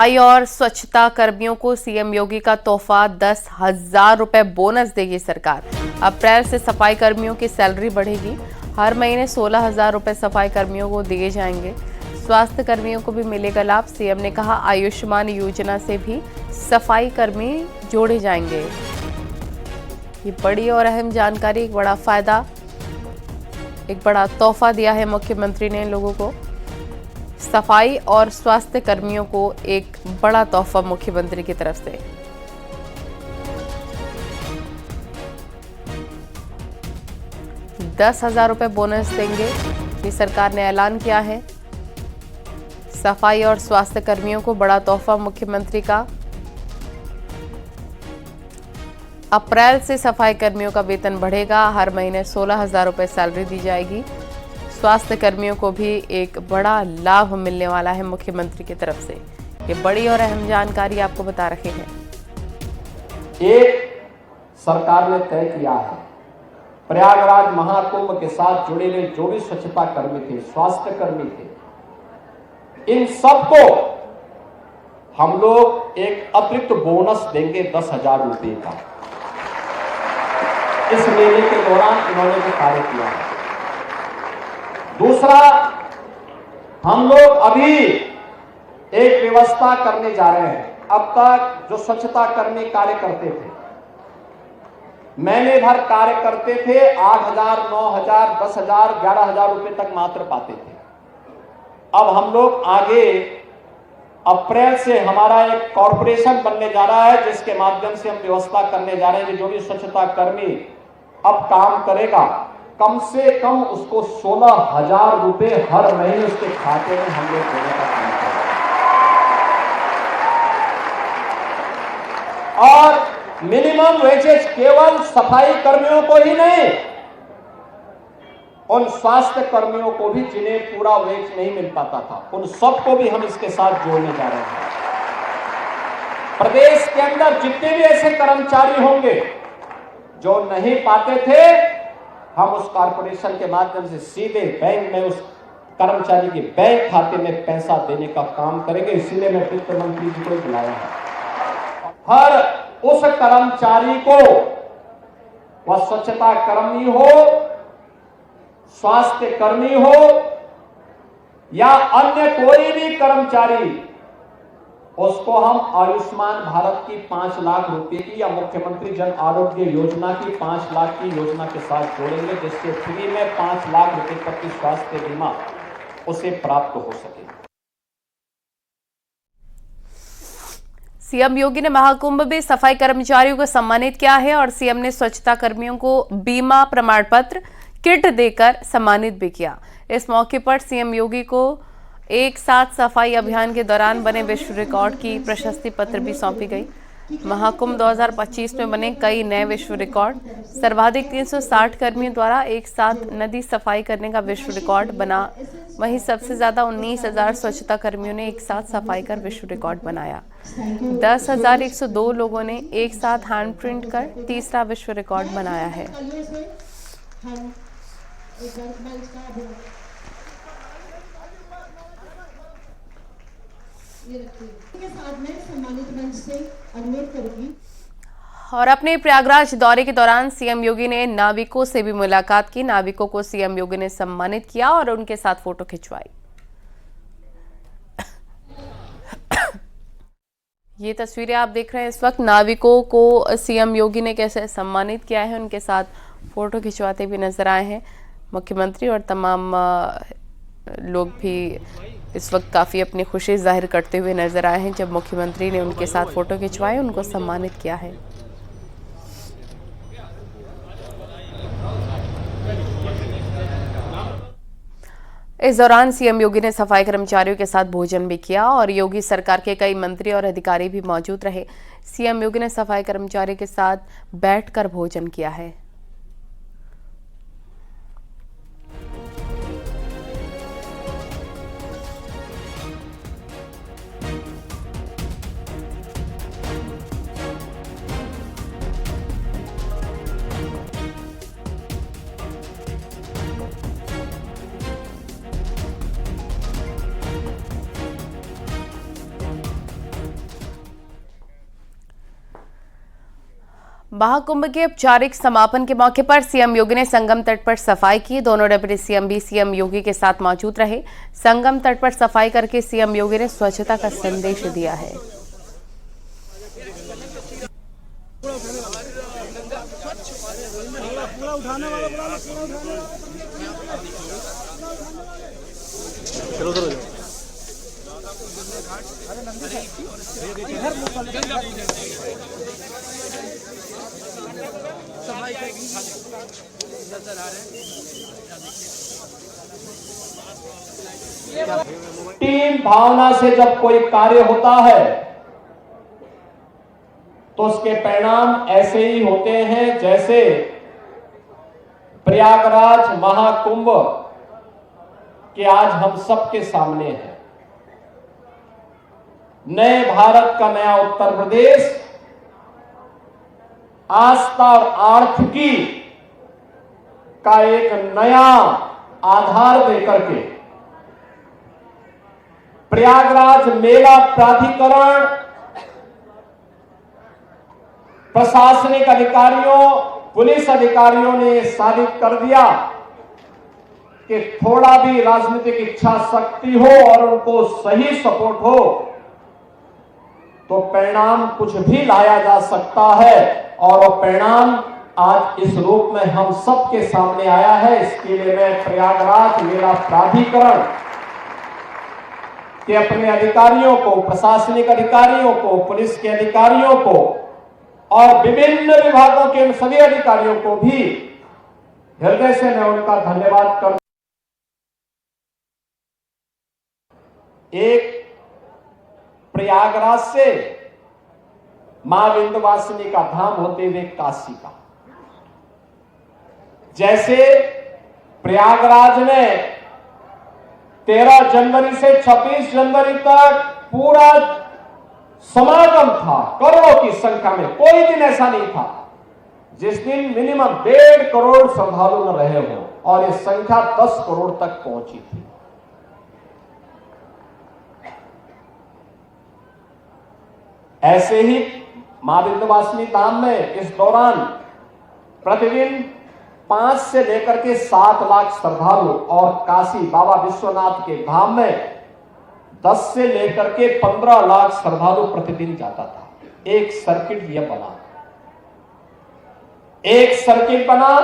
सफाई और स्वच्छता कर्मियों को सीएम योगी का तोहफा 10,000 रुपए बोनस देगी सरकार। अप्रैल से सफाई कर्मियों की सैलरी बढ़ेगी। हर महीने 16,000 रुपए सफाई कर्मियों को दिए जाएंगे। स्वास्थ्य कर्मियों को भी मिलेगा लाभ। सीएम ने कहा आयुष्मान योजना से भी सफाई कर्मी जोड़े जाएंगे। ये बड़ी और अहम जानकारी, एक बड़ा फायदा, एक बड़ा तोहफा दिया है मुख्यमंत्री ने लोगों को। सफाई और स्वास्थ्य कर्मियों को एक बड़ा तोहफा मुख्यमंत्री की तरफ से। ₹10,000 बोनस देंगे, ये सरकार ने ऐलान किया है। सफाई और स्वास्थ्य कर्मियों को बड़ा तोहफा मुख्यमंत्री का। अप्रैल से सफाई कर्मियों का वेतन बढ़ेगा। हर महीने 16,000 रुपए सैलरी दी जाएगी। स्वास्थ्य कर्मियों को भी एक बड़ा लाभ मिलने वाला है मुख्यमंत्री की तरफ से। ये बड़ी और अहम जानकारी आपको बता रहे हैं। एक सरकार ने तय किया है, प्रयागराज महाकुंभ के साथ जुड़े हुए जो भी स्वच्छता कर्मी थे, स्वास्थ्य कर्मी थे, इन सबको हम लोग एक अतिरिक्त बोनस देंगे 10,000 रुपए का। इस मेले के दौरान इन्होंने जो कार्य किया है। दूसरा, हम लोग अभी एक व्यवस्था करने जा रहे हैं। अब तक जो स्वच्छता कर्मी कार्य करते थे, महीने भर कार्य करते थे, 8,000, 9,000, 10,000, 11,000 रुपए तक मात्र पाते थे। अब हम लोग आगे अप्रैल से हमारा एक कॉर्पोरेशन बनने जा रहा है, जिसके माध्यम से हम व्यवस्था करने जा रहे हैं कि जो भी स्वच्छता कर्मी अब काम करेगा, कम से कम उसको 16,000 रुपए हर महीने उसके खाते में हम लोग देने का काम करेंगे। और मिनिमम वेजेस केवल सफाई कर्मियों को ही नहीं, उन स्वास्थ्य कर्मियों को भी जिन्हें पूरा वेज नहीं मिल पाता था, उन सबको भी हम इसके साथ जोड़ने जा रहे हैं। प्रदेश के अंदर जितने भी ऐसे कर्मचारी होंगे जो नहीं पाते थे, हम उस कॉर्पोरेशन के माध्यम से सीधे बैंक में उस कर्मचारी के बैंक खाते में पैसा देने का काम करेंगे। इसीलिए मैं वित्त मंत्री जी को बुलाया है। हर उस कर्मचारी को, वह स्वच्छता कर्मी हो, स्वास्थ्य कर्मी हो या अन्य कोई भी कर्मचारी, उसको हम आयुष्मान भारत की 5 लाख रुपए की या मुख्यमंत्री जन आरोग्य योजना की 5 लाख की योजना के साथ जोड़ेंगे, जिससे फ्री में 5 लाख रुपए तक की स्वास्थ्य बीमा उसे प्राप्त हो सके। सीएम योगी ने महाकुंभ में सफाई कर्मचारियों को सम्मानित किया है और सीएम ने स्वच्छता कर्मियों को बीमा प्रमाण पत्र, किट देकर सम्मानित भी किया। इस मौके पर सीएम योगी को एक साथ सफाई अभियान के दौरान बने विश्व रिकॉर्ड की प्रशस्ति पत्र भी सौंपी गई। महाकुंभ 2025 में बने कई नए विश्व रिकॉर्ड। सर्वाधिक 360 कर्मियों द्वारा एक साथ नदी सफाई करने का विश्व रिकॉर्ड बना। वहीं सबसे ज्यादा 19,000 स्वच्छता कर्मियों ने एक साथ सफाई कर विश्व रिकॉर्ड बनाया। 10,102 लोगों ने एक साथ हैंड प्रिंट कर तीसरा विश्व रिकॉर्ड बनाया है। और अपने प्रयागराज दौरे के दौरान सीएम योगी ने नाविकों से भी मुलाकात की। नाविकों को सीएम योगी ने सम्मानित किया और उनके साथ फोटो खिंचवाई। ये तस्वीरें आप देख रहे हैं इस वक्त। नाविकों को सीएम योगी ने कैसे सम्मानित किया है, उनके साथ फोटो खिंचवाते भी नजर आए हैं मुख्यमंत्री। और तमाम लोग भी इस वक्त काफ़ी अपनी खुशी जाहिर करते हुए नजर आए हैं जब मुख्यमंत्री ने उनके साथ फोटो खिंचवाए, उनको सम्मानित किया है। इस दौरान सीएम योगी ने सफाई कर्मचारियों के साथ भोजन भी किया और योगी सरकार के कई मंत्री और अधिकारी भी मौजूद रहे। सीएम योगी ने सफाई कर्मचारियों के साथ बैठकर भोजन किया है। महाकुंभ के औपचारिक समापन के मौके पर सीएम योगी ने संगम तट पर सफाई की। दोनों डिप्टी सीएम भी सीएम योगी के साथ मौजूद रहे। संगम तट पर सफाई करके सीएम योगी ने स्वच्छता का संदेश दिया है। टीम भावना से जब कोई कार्य होता है तो उसके परिणाम ऐसे ही होते हैं जैसे प्रयागराज महाकुंभ के आज हम सबके सामने है। नए भारत का नया उत्तर प्रदेश आस्था और आर्थिकी का एक नया आधार देकर के प्रयागराज मेला प्राधिकरण, प्रशासनिक अधिकारियों, पुलिस अधिकारियों ने साबित कर दिया कि थोड़ा भी राजनीतिक इच्छा शक्ति हो और उनको सही सपोर्ट हो तो परिणाम कुछ भी लाया जा सकता है। और वो परिणाम आज इस रूप में हम सबके सामने आया है। इसके लिए मैं प्रयागराज मेला प्राधिकरण के अपने अधिकारियों को, प्रशासनिक अधिकारियों को, पुलिस के अधिकारियों को और विभिन्न विभागों के सभी अधिकारियों को भी हृदय से मैं उनका धन्यवाद करता हूं। एक प्रयागराज से मां विंध्यवासिनी का धाम होते हुए काशी का, जैसे प्रयागराज में 13 जनवरी से 26 जनवरी तक पूरा समागम था, करोड़ों की संख्या में। कोई दिन ऐसा नहीं था जिस दिन मिनिमम 1.5 करोड़ श्रद्धालु न रहे हो, और ये संख्या 10 करोड़ तक पहुंची थी। ऐसे ही मां विंध्यवासिनी धाम में इस दौरान प्रतिदिन 5 से लेकर के 7 लाख श्रद्धालु, और काशी बाबा विश्वनाथ के धाम में 10 से लेकर के 15 लाख श्रद्धालु प्रतिदिन जाता था। एक सर्किट यह बना, एक सर्किट बना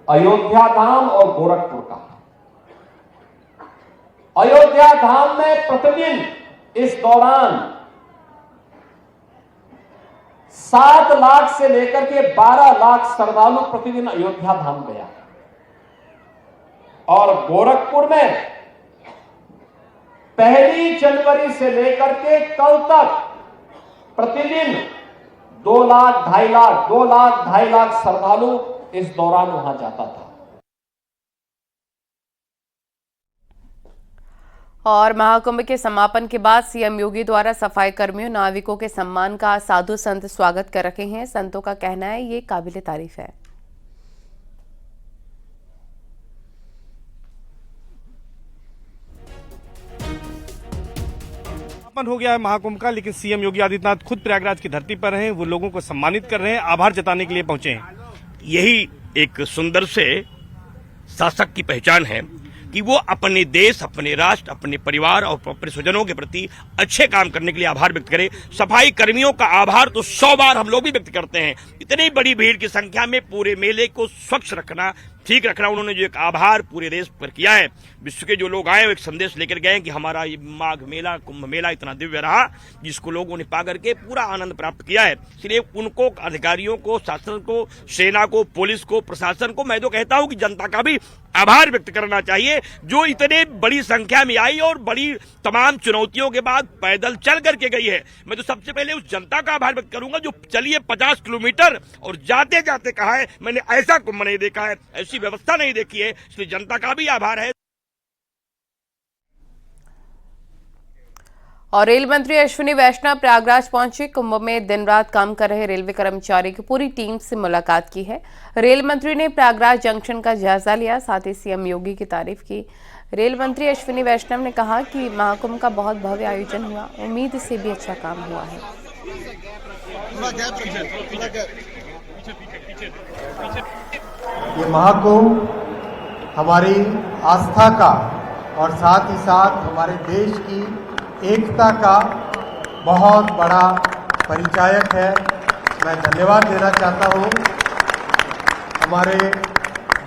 अयोध्या धाम और गोरखपुर का। अयोध्या धाम में प्रतिदिन इस दौरान 7 लाख से लेकर के 12 लाख श्रद्धालु प्रतिदिन अयोध्या धाम गया, और गोरखपुर में 1 जनवरी से लेकर के कल तक प्रतिदिन 2 लाख 2.5 लाख श्रद्धालु इस दौरान वहां जाता था। और महाकुंभ के समापन के बाद सीएम योगी द्वारा सफाई कर्मियों, नाविकों के सम्मान का साधु संत स्वागत कर रखे हैं। संतों का कहना है ये काबिले तारीफ है। समापन हो गया है महाकुंभ का, लेकिन सीएम योगी आदित्यनाथ खुद प्रयागराज की धरती पर हैं। वो लोगों को सम्मानित कर रहे हैं, आभार जताने के लिए पहुंचे हैं। यही एक सुंदर से शासक की पहचान है कि वो अपने देश, अपने राष्ट्र, अपने परिवार और अपने स्वजनों के प्रति अच्छे काम करने के लिए आभार व्यक्त करे। सफाई कर्मियों का आभार तो 100 बार हम लोग भी व्यक्त करते हैं। इतनी बड़ी भीड़ की संख्या में पूरे मेले को स्वच्छ रखना, ठीक रखना, उन्होंने जो एक आभार पूरे देश पर किया है। विश्व के जो लोग आए एक संदेश लेकर गए कि हमारा ये माघ मेला, कुंभ मेला इतना दिव्य रहा, जिसको लोगों ने पा करके पूरा आनंद प्राप्त किया है। इसलिए उनको, अधिकारियों को, शासन को, सेना को, पुलिस को, प्रशासन को मैं तो कहता हूं कि जनता का भी आभार व्यक्त करना चाहिए, जो इतने बड़ी संख्या में आई और बड़ी तमाम चुनौतियों के बाद पैदल चल करके गई है। मैं तो सबसे पहले उस जनता का आभार व्यक्त करूंगा जो चलिए 50 किलोमीटर और जाते जाते कहा है मैंने ऐसा कुंभ नहीं देखा है, ऐसी व्यवस्था नहीं देखी है। इसलिए जनता का भी आभार है। और रेल मंत्री अश्विनी वैष्णव प्रयागराज पहुंचे। कुंभ में दिन रात काम कर रहे रेलवे कर्मचारी की पूरी टीम से मुलाकात की है। रेल मंत्री ने प्रयागराज जंक्शन का जायजा लिया, साथ ही सीएम योगी की तारीफ की। रेल मंत्री अश्विनी वैष्णव ने कहा कि महाकुंभ का बहुत भव्य आयोजन हुआ, उम्मीद से भी अच्छा काम हुआ है। ये महाकुंभ हमारी आस्था का और साथ ही साथ हमारे देश की एकता का बहुत बड़ा परिचायक है। मैं धन्यवाद देना चाहता हूँ हमारे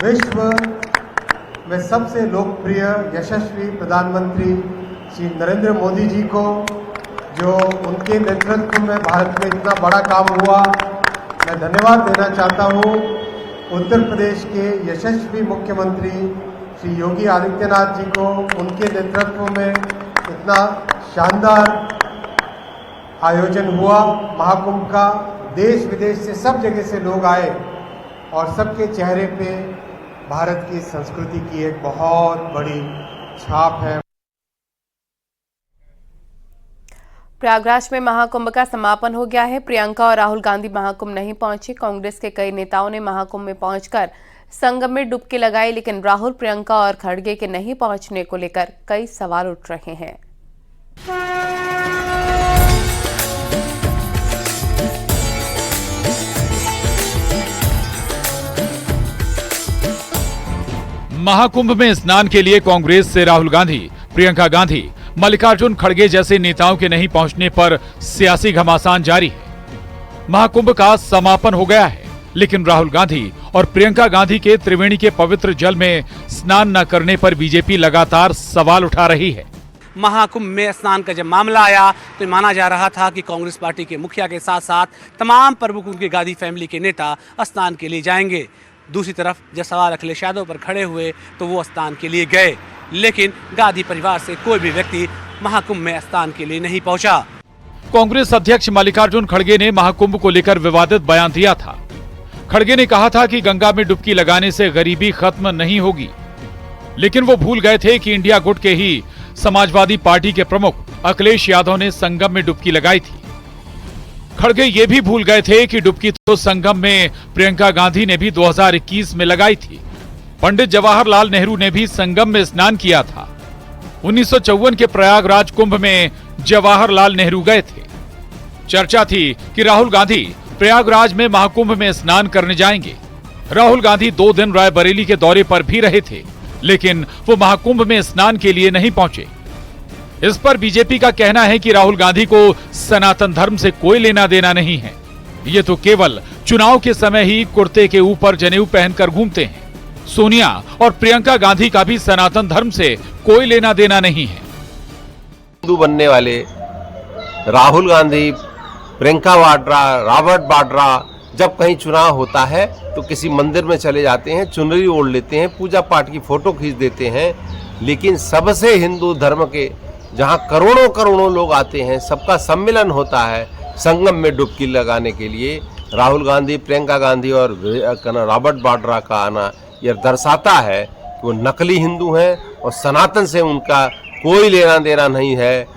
विश्व में सबसे लोकप्रिय यशस्वी प्रधानमंत्री श्री नरेंद्र मोदी जी को, जो उनके नेतृत्व में भारत में इतना बड़ा काम हुआ। मैं धन्यवाद देना चाहता हूँ उत्तर प्रदेश के यशस्वी मुख्यमंत्री श्री योगी आदित्यनाथ जी को, उनके नेतृत्व में इतना शानदार आयोजन हुआ महाकुंभ का। देश विदेश से सब जगह से लोग आए और सबके चेहरे पे भारत की संस्कृति की एक बहुत बड़ी छाप है। प्रयागराज में महाकुंभ का समापन हो गया है। प्रियंका और राहुल गांधी महाकुंभ नहीं पहुंचे। कांग्रेस के कई नेताओं ने महाकुंभ में पहुंचकर संगम में डुबकी लगाई, लेकिन राहुल, प्रियंका और खड़गे के नहीं पहुंचने को लेकर कई सवाल उठ रहे हैं। महाकुंभ में स्नान के लिए कांग्रेस से राहुल गांधी, प्रियंका गांधी, मल्लिकार्जुन खड़गे जैसे नेताओं के नहीं पहुंचने पर सियासी घमासान जारी है। महाकुंभ का समापन हो गया है, लेकिन राहुल गांधी और प्रियंका गांधी के त्रिवेणी के पवित्र जल में स्नान न करने पर बीजेपी लगातार सवाल उठा रही है। महाकुंभ में स्नान का जब मामला आया तो माना जा रहा था कि कांग्रेस पार्टी के मुखिया के साथ साथ तमाम प्रमुख उनके गांधी फैमिली के नेता स्नान के लिए जाएंगे। दूसरी तरफ जब सवाल अखिलेश यादव पर खड़े हुए तो वो स्नान के लिए गए, लेकिन गांधी परिवार से कोई भी व्यक्ति महाकुंभ में स्नान के लिए नहीं पहुंचा। कांग्रेस अध्यक्ष मल्लिकार्जुन खड़गे ने महाकुंभ को लेकर विवादित बयान दिया था। खड़गे ने कहा था कि गंगा में डुबकी लगाने से गरीबी खत्म नहीं होगी, लेकिन वो भूल गए थे कि इंडिया गुट के ही समाजवादी पार्टी के प्रमुख अखिलेश यादव ने संगम में डुबकी लगाई थी। खड़गे ये भी भूल गए थे कि डुबकी तो संगम में प्रियंका गांधी ने भी 2021 में लगाई थी। पंडित जवाहरलाल नेहरू ने भी संगम में स्नान किया था। 1954 के प्रयागराज कुंभ में जवाहरलाल नेहरू गए थे। चर्चा थी कि राहुल गांधी प्रयागराज में महाकुंभ में स्नान करने जाएंगे। राहुल गांधी 2 दिन रायबरेली के दौरे पर भी रहे थे, लेकिन वो महाकुंभ में स्नान के लिए नहीं पहुंचे। इस पर बीजेपी का कहना है कि राहुल गांधी को सनातन धर्म से कोई लेना देना नहीं है। ये तो केवल चुनाव के समय ही कुर्ते के ऊपर जनेऊ पहनकर घूमते हैं। सोनिया और प्रियंका गांधी का भी सनातन धर्म से कोई लेना देना नहीं है। हिंदू बनने वाले राहुल गांधी, प्रियंका वाड्रा, रॉबर्ट वाड्रा जब कहीं चुनाव होता है तो किसी मंदिर में चले जाते हैं, चुनरी ओढ़ लेते हैं, पूजा पाठ की फोटो खींच देते हैं। लेकिन सबसे हिंदू धर्म के जहां करोड़ों करोड़ों लोग आते हैं, सबका सम्मेलन होता है संगम में डुबकी लगाने के लिए, राहुल गांधी, प्रियंका गांधी और रॉबर्ट वाड्रा का आना यह दर्शाता है कि वो नकली हिंदू हैं और सनातन से उनका कोई लेना देना नहीं है।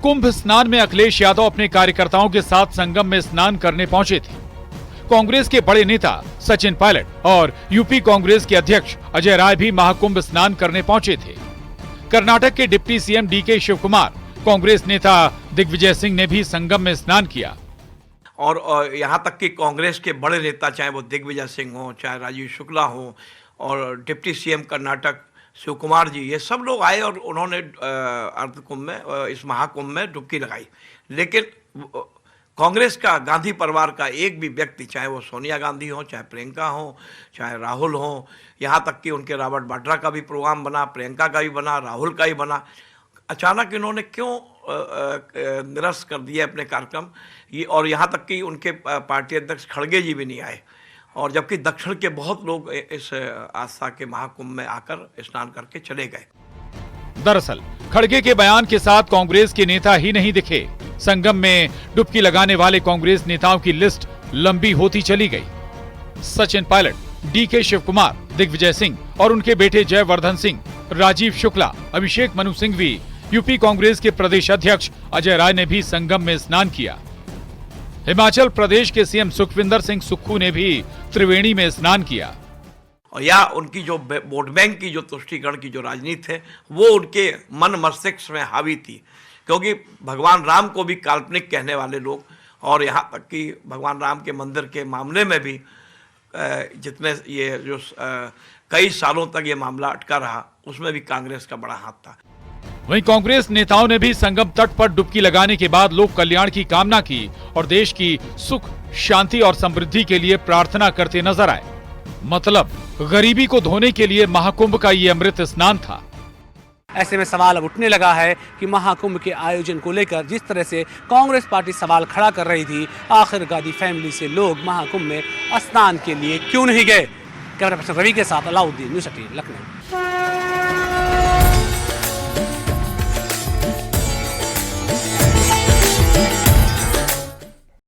कुंभ स्नान में अखिलेश यादव अपने कार्यकर्ताओं के साथ संगम में स्नान करने पहुंचे थे। कांग्रेस के बड़े नेता सचिन पायलट और यूपी कांग्रेस के अध्यक्ष अजय राय भी महाकुंभ स्नान करने पहुंचे थे। कर्नाटक के deputy CM DK Shivakumar, Congress नेता दिग्विजय सिंह ने भी संगम में स्नान किया। और यहाँ तक कि कांग्रेस के बड़े नेता, चाहे वो दिग्विजय सिंह हो, चाहे राजीव शुक्ला हो, और डिप्टी सीएम कर्नाटक शिवकुमार जी, ये सब लोग आए और उन्होंने अर्धकुंभ में, इस महाकुंभ में डुबकी लगाई। लेकिन कांग्रेस का, गांधी परिवार का एक भी व्यक्ति, चाहे वो सोनिया गांधी हो, चाहे प्रियंका हो, चाहे राहुल हो, यहाँ तक कि उनके रॉबर्ट वाड्रा का भी प्रोग्राम बना, प्रियंका का भी बना, राहुल का ही बना, अचानक इन्होंने क्यों निरस्त कर दिया अपने कार्यक्रम। ये और यहाँ तक कि उनके पार्टी अध्यक्ष खड़गे जी भी नहीं आए, और जबकि दक्षिण के बहुत लोग इस आस्था के महाकुंभ में आकर स्नान करके चले गए। दरअसल खड़गे के बयान के साथ कांग्रेस के नेता ही नहीं दिखे। संगम में डुबकी लगाने वाले कांग्रेस नेताओं की लिस्ट लंबी होती चली गई। सचिन पायलट, डीके शिवकुमार, दिग्विजय सिंह और उनके बेटे जयवर्धन सिंह, राजीव शुक्ला, अभिषेक मनु सिंघवी, यूपी कांग्रेस के प्रदेश अध्यक्ष अजय राय ने भी संगम में स्नान किया। हिमाचल प्रदेश के सीएम सुखविंदर सिंह सुक्खू ने भी त्रिवेणी में स्नान किया। और या उनकी जो वोट बैंक की जो तुष्टीकरण की जो राजनीति है, वो उनके मन मस्तिष्क में हावी थी, क्योंकि भगवान राम को भी काल्पनिक कहने वाले लोग, और यहाँ तक कि भगवान राम के मंदिर के मामले में भी जितने ये जो कई सालों तक ये मामला अटका रहा, उसमें भी कांग्रेस का बड़ा हाथ था। वहीं कांग्रेस नेताओं ने भी संगम तट पर डुबकी लगाने के बाद लोक कल्याण की कामना की और देश की सुख, शांति और समृद्धि के लिए प्रार्थना करते नजर आए। मतलब गरीबी को धोने के लिए महाकुंभ का ये अमृत स्नान था। ऐसे में सवाल अब उठने लगा है कि महाकुंभ के आयोजन को लेकर जिस तरह से कांग्रेस पार्टी सवाल खड़ा कर रही थी, आखिर गांधी फैमिली से लोग महाकुंभ में स्नान के लिए क्यों नहीं गए। कैमरा पर्सन रवि के साथ अलाउद्दीन, न्यूज़ 18 लखनऊ।